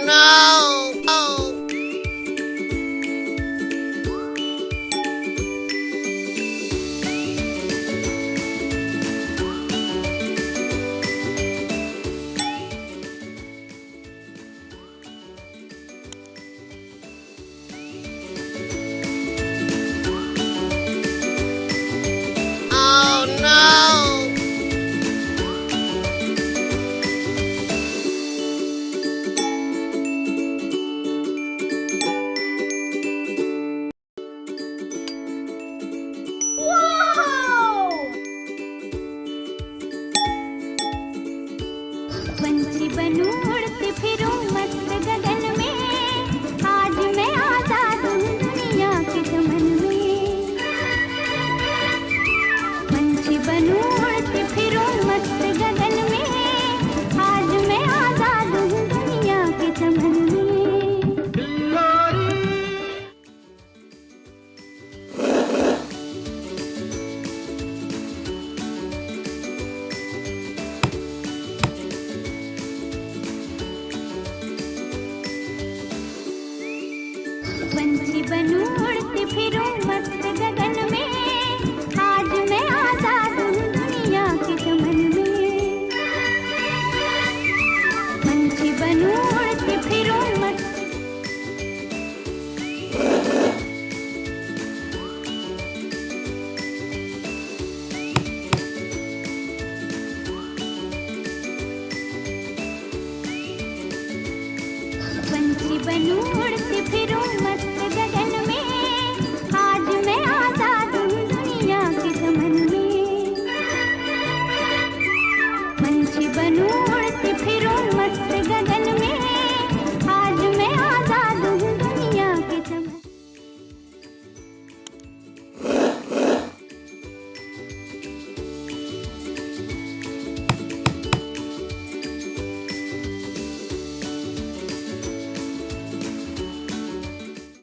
no! Oh! Oh no! पंछी बनूं उड़ती फिरूं मस्त गगन में, आज मैं आजाद हूँ दुनिया के चमन में। पंछी बनूं उड़ती फिरूं मस्त गगन में, आज मैं आजाद हूँ दुनिया के चमन में। पंछी बनूं उड़ती फिरूं मस्त गगन में, आज मैं आजाद हूँ दुनिया के चमन में। पंछी बनूं उड़ती फिरूं मस्त पंछी बनूं उड़ती फिरूं मस्त गगन में, आज मैं आजाद हूँ दुनिया के चमन में। पंछी बनूं उड़ती फिरूं मस्त